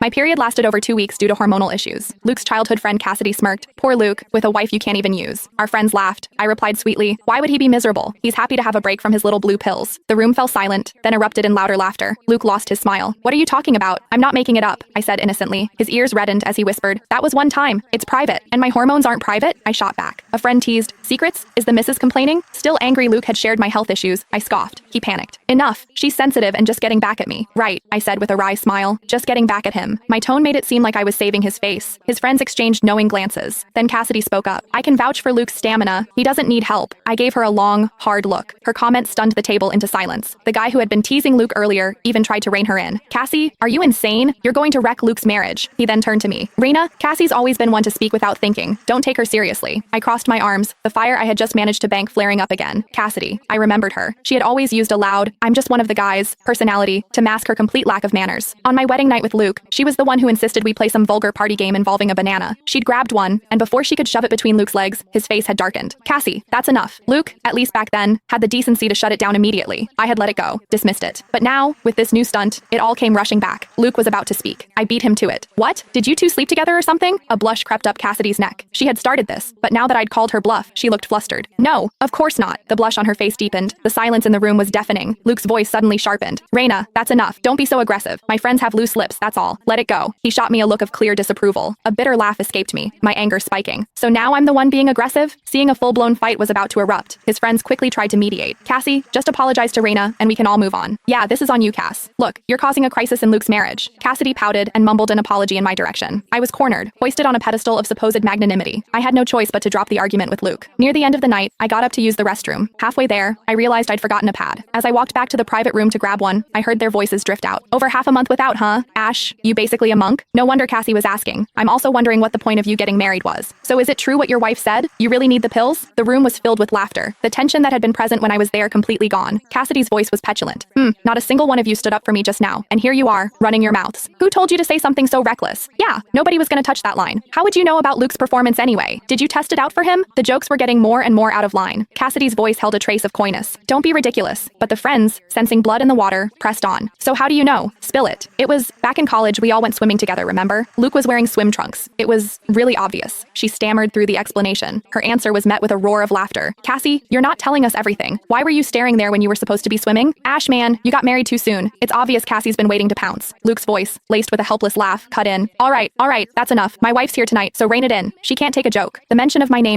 My period lasted over 2 weeks due to hormonal issues. Luke's childhood friend Cassidy smirked. Poor Luke, with a wife you can't even use. Our friends laughed. I replied sweetly, why would he be miserable? He's happy to have a break from his little blue pills. The room fell silent, then erupted in louder laughter. Luke lost his smile. What are you talking about? I'm not making it up, I said innocently. His ears reddened as he whispered, that was one time. It's private. And my hormones aren't private? I shot back. A friend teased, secrets? Is the missus complaining? Still angry Luke had shared my health issues, I scoffed. He panicked. Enough. She's sensitive and just getting back at me. Right, I said with a wry smile. Just getting back at him. My tone made it seem like I was saving his face. His friends exchanged knowing glances. Then Cassidy spoke up. I can vouch for Luke's stamina. He doesn't need help. I gave her a long, hard look. Her comment stunned the table into silence. The guy who had been teasing Luke earlier even tried to rein her in. Cassie, are you insane? You're going to wreck Luke's marriage. He then turned to me. Raina, Cassie's always been one to speak without thinking. Don't take her seriously. I crossed my arms, the fire I had just managed to bank flaring up again. Cassidy. I remembered her. She had always used a loud, I'm just one of the guys, personality to mask her complete lack of manners. On my wedding night with Luke, she was the one who insisted we play some vulgar party game involving a banana. She'd grabbed one, and before she could shove it between Luke's legs, his face had darkened. Cassie, that's enough. Luke, at least back then, had the decency to shut it down immediately. I had let it go, dismissed it. But now, with this new stunt, it all came rushing back. Luke was about to speak. I beat him to it. What? Did you two sleep together or something? A blush crept up Cassidy's neck. She had started this, but now that I'd called her bluff, she looked flustered. No, of course not. The blush on her face deepened. The silence in the room was deafening. Luke's voice suddenly sharpened. Raina, that's enough. Don't be so aggressive. My friends have loose lips, that's all. Let it go. He shot me a look of clear disapproval. A bitter laugh escaped me, my anger spiking. So now I'm the one being aggressive? Seeing a full-blown fight was about to erupt. His friends quickly tried to mediate. Cassie, just apologize to Raina, and we can all move on. Yeah, this is on you, Cass. Look, you're causing a crisis in Luke's marriage. Cassidy pouted and mumbled an apology in my direction. I was cornered, hoisted on a pedestal of supposed magnanimity. I had no choice but to drop the argument with Luke. Near the end of the night, I got up to use the restroom. Halfway there, I realized I'd forgotten a pad. As I walked back to the private room to grab one, I heard their voices drift out. Over half a month without, huh? Ash, you basically a monk? No wonder Cassie was asking. I'm also wondering what the point of you getting married was. So is it true what your wife said? You really need the pills? The room was filled with laughter. The tension that had been present when I was there completely gone. Cassidy's voice was petulant. Not a single one of you stood up for me just now. And here you are, running your mouths. Who told you to say something so reckless? Yeah, nobody was gonna touch that line. How would you know about Luke's performance anyway? Did you test it out for him? The jokes were getting more and more out of line. Cassidy's voice held a trace of coyness. Don't be ridiculous. But the friends, sensing blood in the water, pressed on. So how do you know? Spill it. It was back in college we all went swimming together, remember? Luke was wearing swim trunks. It was really obvious. She stammered through the explanation. Her answer was met with a roar of laughter. Cassie, you're not telling us everything. Why were you staring there when you were supposed to be swimming? Ash, man, you got married too soon. It's obvious Cassie's been waiting to pounce. Luke's voice, laced with a helpless laugh, cut in. All right, that's enough. My wife's here tonight, so rein it in. She can't take a joke. The mention of my name